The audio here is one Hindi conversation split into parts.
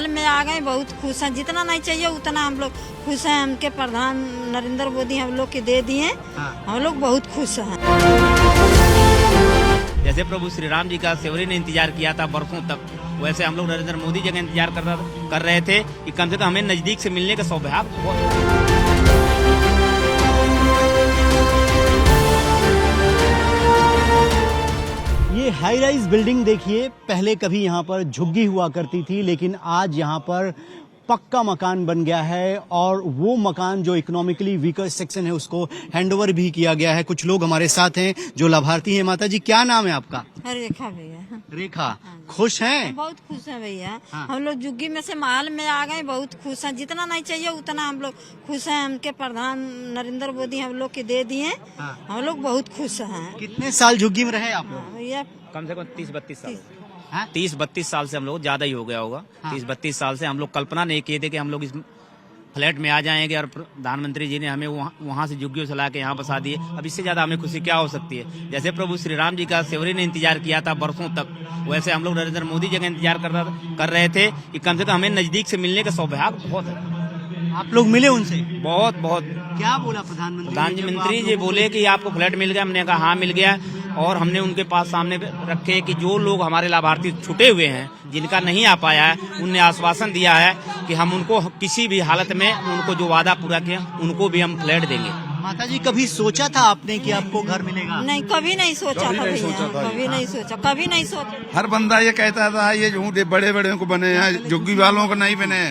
माल में आ गए, बहुत खुश हैं। जितना नहीं चाहिए उतना हम लोग खुश हैं। हमके प्रधान नरेंद्र मोदी हम लोग के दे दिए, हम लोग बहुत खुश हैं। जैसे प्रभु श्री राम जी का सेवरी ने इंतजार किया था बरसों तक, वैसे हम लोग नरेंद्र मोदी जी का इंतजार कर रहे थे कि कम से कम हमें नजदीक से मिलने का सौभाग्य बहुत। ये हाई राइज बिल्डिंग देखिए, पहले कभी यहाँ पर झुग्गी हुआ करती थी, लेकिन आज यहाँ पर पक्का मकान बन गया है और वो मकान जो इकोनॉमिकली वीकर सेक्शन है उसको हैंडओवर भी किया गया है। कुछ लोग हमारे साथ हैं जो लाभार्थी हैं। माता जी, क्या नाम है आपका? रेखा भैया। रेखा, खुश हैं? बहुत खुश हैं भैया। हम लोग झुग्गी में से माल में आ गए, बहुत खुश हैं। जितना नहीं चाहिए उतना हम लोग खुश हैं। हमके प्रधान नरेंद्र मोदी हम लोग के दे दिए, हम लोग बहुत खुश हैं। कितने साल झुग्गी में रहे आप लोग? भैया कम से कम 30-32 साल, 30-32 साल से हम लोग, ज्यादा ही हो गया होगा। 30-32 साल से हम लोग कल्पना नहीं किए थे कि हम लोग इस फ्लैट में आ जाएंगे और प्रधानमंत्री जी ने हमें वहाँ से झुग्गियों से ला के यहाँ बसा दिए। अब इससे ज्यादा हमें खुशी क्या हो सकती है। जैसे प्रभु श्री राम जी का सेवरी ने इंतजार किया था बरसों तक, वैसे हम लोग नरेंद्र मोदी जी का इंतजार कर रहे थे कि कम से कम हमें नजदीक से मिलने का सौभाग्य बहुत है। आप लोग मिले उनसे? बहुत। क्या बोला प्रधानमंत्री जी बोले कि आपको फ्लैट मिल गया। हमने कहा हाँ मिल गया, और हमने उनके पास सामने रखे कि जो लोग हमारे लाभार्थी छूटे हुए हैं, जिनका नहीं आ पाया है, उनने आश्वासन दिया है कि हम उनको किसी भी हालत में उनको जो वादा पूरा किया उनको भी हम फ्लैट देंगे। माता जी, कभी सोचा था आपने कि आपको घर मिलेगा? नहीं, कभी नहीं सोचा था भैया, कभी नहीं सोचा। हर बंदा ये कहता था ये झूठे बड़े बड़े को बने हैं, झुग्गी वालों को नहीं बने,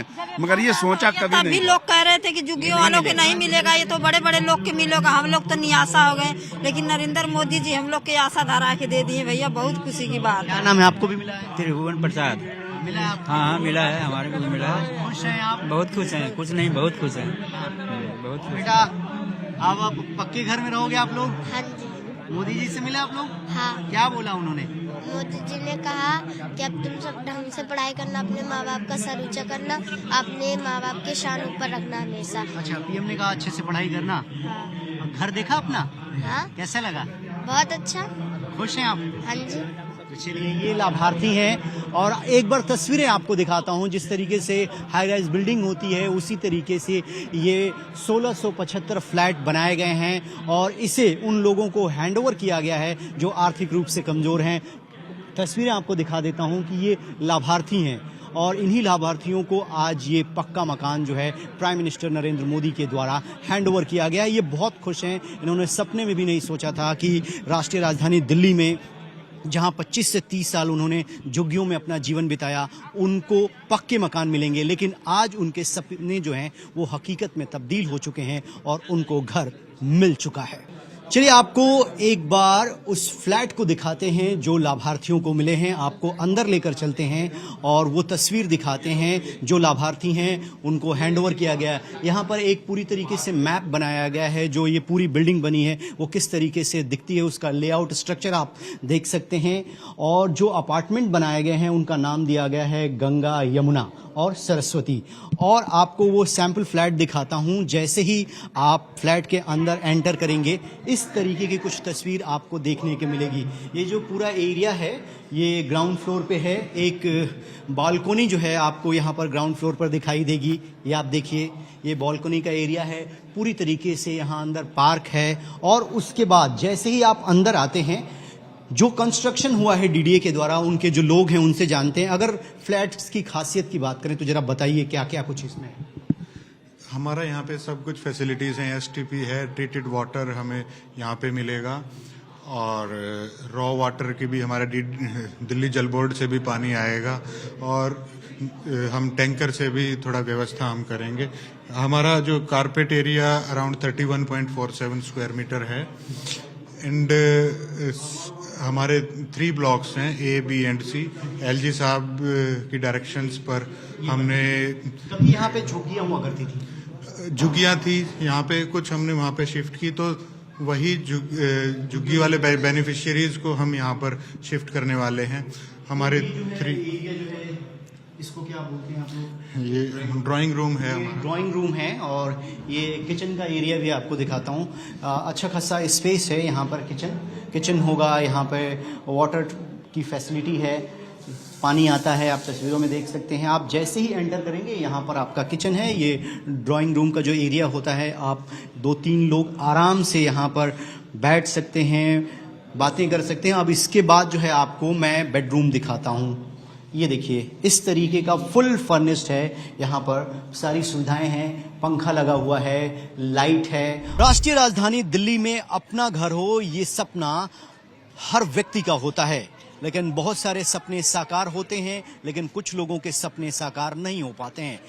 मगर ये सोचा कभी नहीं। लोग कह रहे थे कि झुग्गी वालों के नहीं मिलेगा, ये तो बड़े बड़े लोग के मिलेगा। हम लोग तो निराशा हो गए, लेकिन नरेंद्र मोदी जी हम लोग के आशा धरा के दे दिए भैया, बहुत खुशी की बात। क्या नाम है? आपको भी मिला है? त्रिभुवन प्रसाद। मिला है आपको? हाँ मिला है, हमारे को भी मिला है। खुश हैं आप? बहुत खुश हैं, कुछ नहीं बहुत खुश हैं, बहुत खुश। बेटा, अब आप पक्के घर में रहोगे आप लोग? हाँ जी। मोदी जी से मिले आप लोग? हाँ। क्या बोला उन्होंने? मोदी जी ने कहा कि अब तुम सब ढंग से पढ़ाई करना, अपने माँ बाप का सर ऊंचा करना, अपने माँ बाप के शान ऊपर रखना हमेशा। अच्छा, पीएम ने कहा अच्छे से पढ़ाई करना। हाँ। घर देखा अपना? हाँ। कैसा लगा? बहुत अच्छा। खुश हैं आप? हाँ जी। तो चलिए, ये लाभार्थी हैं और एक बार तस्वीरें आपको दिखाता हूं। जिस तरीके से हाई राइज बिल्डिंग होती है उसी तरीके से ये 1675 फ्लैट बनाए गए हैं और इसे उन लोगों को हैंडओवर किया गया है जो आर्थिक रूप से कमजोर हैं। तस्वीरें आपको दिखा देता हूं कि ये लाभार्थी हैं और इन्हीं लाभार्थियों को आज ये पक्का मकान जो है प्राइम मिनिस्टर नरेंद्र मोदी के द्वारा हैंडओवर किया गया है। ये बहुत खुश हैं। इन्होंने सपने में भी नहीं सोचा था कि राष्ट्रीय राजधानी दिल्ली में, जहां 25 से 30 साल उन्होंने झुग्गियों में अपना जीवन बिताया, उनको पक्के मकान मिलेंगे। लेकिन आज उनके सपने जो हैं वो हकीकत में तब्दील हो चुके हैं और उनको घर मिल चुका है। चलिए, आपको एक बार उस फ्लैट को दिखाते हैं जो लाभार्थियों को मिले हैं। आपको अंदर लेकर चलते हैं और वो तस्वीर दिखाते हैं जो लाभार्थी हैं उनको हैंडओवर किया गया है। यहाँ पर एक पूरी तरीके से मैप बनाया गया है, जो ये पूरी बिल्डिंग बनी है वो किस तरीके से दिखती है, उसका लेआउट स्ट्रक्चर आप देख सकते हैं। और जो अपार्टमेंट बनाए गए हैं उनका नाम दिया गया है गंगा, यमुना और सरस्वती। और आपको वो सैंपल फ्लैट दिखाता हूं। जैसे ही आप फ्लैट के अंदर एंटर करेंगे, इस तरीके की कुछ तस्वीर आपको देखने को मिलेगी। ये जो पूरा एरिया है ये ग्राउंड फ्लोर पे है। एक बालकोनी जो है आपको यहाँ पर ग्राउंड फ्लोर पर दिखाई देगी। ये आप देखिए, ये बालकोनी का एरिया है। पूरी तरीके से यहाँ अंदर पार्क है। और उसके बाद जैसे ही आप अंदर आते हैं, जो कंस्ट्रक्शन हुआ है डीडीए के द्वारा, उनके जो लोग हैं उनसे जानते हैं। अगर फ्लैट्स की खासियत की बात करें तो जरा बताइए क्या क्या कुछ इसमें है। हमारा यहाँ पे सब कुछ फैसिलिटीज़ हैं। एसटीपी है, ट्रीटेड वाटर हमें यहाँ पे मिलेगा और रॉ वाटर की भी हमारा दिल्ली जल बोर्ड से भी पानी आएगा और हम टैंकर से भी थोड़ा व्यवस्था हम करेंगे। हमारा जो carpet area around 31.47 square metre है एंड हमारे 3 ब्लॉक्स हैं, A, B and C. LG साहब की डायरेक्शंस पर हमने, कभी यहाँ पे झुग्गियाँ हुआ करती थी? झुग्गियाँ थी यहाँ पे, कुछ हमने वहाँ पे शिफ्ट की, तो वही झुग्गी वाले बेनिफिशियरीज को हम यहाँ पर शिफ्ट करने वाले हैं। हमारे 3 इसको क्या बोलते हैं आप लोग? ये ड्राइंग रूम है, ड्राइंग रूम है। और ये किचन का एरिया भी आपको दिखाता हूँ। अच्छा खासा स्पेस है यहाँ पर। किचन होगा, यहाँ पे वाटर की फैसिलिटी है। पानी आता है, आप तस्वीरों में देख सकते हैं। आप जैसे ही एंटर करेंगे यहाँ पर आपका किचन है, ये ड्राइंग रूम का जो एरिया होता है, आप 2-3 लोग आराम से यहाँ पर बैठ सकते हैं, बातें कर सकते हैं। अब इसके बाद जो है आपको मैं बेडरूम दिखाता हूँ। ये देखिए इस तरीके का फुल फर्निश्ड है, यहाँ पर सारी सुविधाएं हैं, पंखा लगा हुआ है, लाइट है। राष्ट्रीय राजधानी दिल्ली में अपना घर हो, ये सपना हर व्यक्ति का होता है, लेकिन बहुत सारे सपने साकार होते हैं, लेकिन कुछ लोगों के सपने साकार नहीं हो पाते हैं।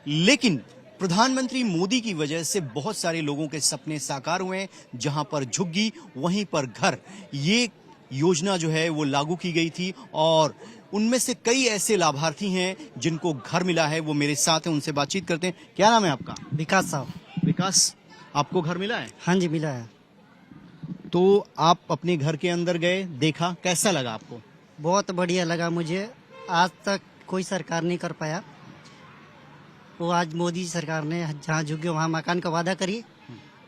लेकिन प्रधानमंत्री मोदी की वजह से बहुत सारे लोगों के सपने साकार हुए हैं। जहां पर झुग्गी वहीं पर घर, ये योजना जो है वो लागू की गई थी और उनमें से कई ऐसे लाभार्थी हैं जिनको घर मिला है। वो मेरे साथ हैं, उनसे बातचीत करते हैं। क्या नाम है आपका? विकास साहब। विकास, आपको घर मिला है? हाँ जी, मिला है। तो आप अपने घर के अंदर गए, देखा, कैसा लगा आपको? बहुत बढ़िया लगा मुझे। आज तक कोई सरकार नहीं कर पाया, वो आज मोदी सरकार ने जहाँ झुग्गी वहाँ मकान का वादा करी।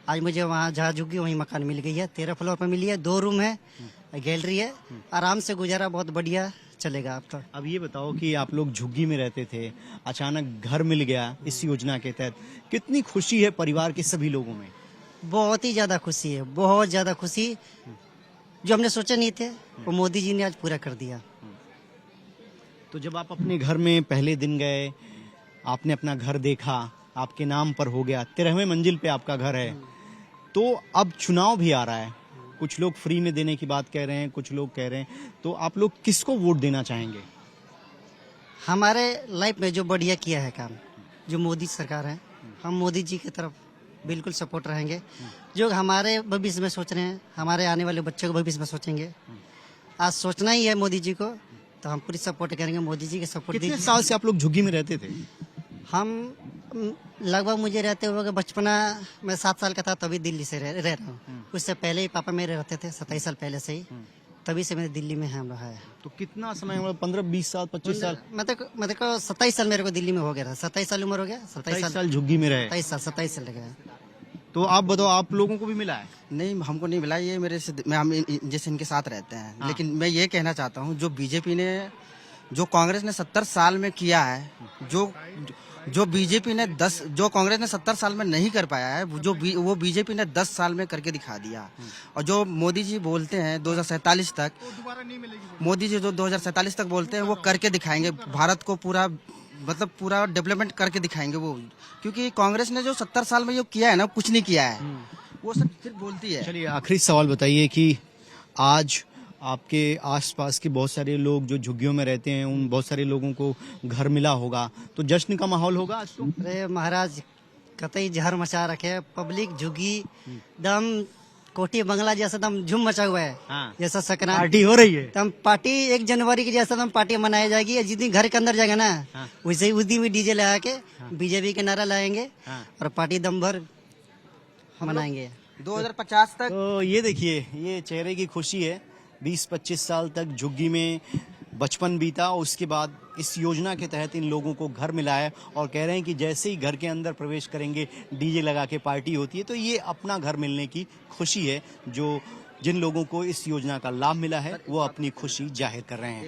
आज मुझे वहाँ जहाँ झुग्गी वहीं मकान मिल गई है। 13 फ्लोर पर मिली है, 2 रूम है, गैलरी है, आराम से गुजारा बहुत बढ़िया चलेगा अब तो। अब ये बताओ कि आप लोग झुग्गी में रहते थे, अचानक घर मिल गया इस योजना के तहत, कितनी खुशी है परिवार के सभी लोगों में? बहुत ही ज्यादा खुशी है, बहुत ज्यादा खुशी। जो हमने सोचा नहीं थे वो मोदी जी ने आज पूरा कर दिया। तो जब आप अपने घर में पहले दिन गए, आपने अपना घर देखा, आपके नाम पर हो गया, 13वें मंजिल पे आपका घर है, तो अब चुनाव भी आ रहा है, कुछ लोग फ्री में देने की बात कह रहे हैं, कुछ लोग कह रहे हैं, तो आप लोग किसको वोट देना चाहेंगे? हमारे लाइफ में जो बढ़िया किया है काम, जो मोदी सरकार है, हम मोदी जी की तरफ बिल्कुल सपोर्ट रहेंगे। जो हमारे भविष्य में सोच रहे हैं, हमारे आने वाले बच्चों के भविष्य में सोचेंगे। आज सोचना ही है मोदी जी को, तो हम पूरी सपोर्ट करेंगे मोदी जी के सपोर्ट। कितने साल से आप लोग झुग्गी में रहते थे? हम लगभग मुझे रहते हुए बचपना मैं 7 साल का था तभी दिल्ली से रह रहा हूँ। उससे पहले ही पापा मेरे रहते थे 27 साल पहले से ही, तभी से मैं दिल्ली में हम रहा है। तो कितना समय हुआ? 15-20 साल, 25 साल? मैं तो 27 साल मेरे को दिल्ली में हो गया था। 27 साल उम्र हो गया, 27 साल झुग्गी में रहे। 27 साल लग गया। तो आप बताओ, आप लोगों को भी मिला है? नहीं, हमको नहीं मिला। ये मेरे से हम जैसे इनके साथ रहते हैं। लेकिन मैं ये कहना चाहता हूँ, जो बीजेपी ने, जो कांग्रेस ने 70 साल में किया है, जो बीजेपी ने जो कांग्रेस ने 70 साल में नहीं कर पाया है, वो बीजेपी ने 10 साल में करके दिखा दिया। और जो मोदी जी बोलते हैं 2047 तक, मोदी जी जो 2047 तक बोलते हैं वो करके दिखाएंगे। भारत को पूरा पूरा डेवलपमेंट करके दिखाएंगे वो, क्योंकि कांग्रेस ने जो 70 साल में जो किया है ना, कुछ नहीं किया है, वो सब सिर्फ बोलती है। चलिए, आखिरी सवाल बताइए कि आज आपके आसपास के बहुत सारे लोग जो झुग्गियों में रहते हैं, उन बहुत सारे लोगों को घर मिला होगा, तो जश्न का माहौल होगा आज तो? अरे महाराज, कतई जहर मचा रखे, पब्लिक झुग्गी दम कोठी बंगला जैसा दम झूम मचा हुआ है। हाँ। जैसा संक्रांति पार्टी हो रही है, तम पार्टी 1 जनवरी की जैसा दम पार्टी मनाई जाएगी। जिस दिन घर के अंदर जाएगा ना, हाँ। उस दिन भी डीजे लगा के बीजेपी के नारा लाएंगे, हाँ। और पार्टी दम भर मनाएंगे 2050 तक। तो ये देखिए, ये चेहरे की खुशी है। 20-25 साल तक झुग्गी में बचपन बीता, उसके बाद इस योजना के तहत इन लोगों को घर मिला है और कह रहे हैं कि जैसे ही घर के अंदर प्रवेश करेंगे, डीजे लगा के पार्टी होती है। तो ये अपना घर मिलने की खुशी है। जो जिन लोगों को इस योजना का लाभ मिला है, वो अपनी खुशी जाहिर कर रहे हैं।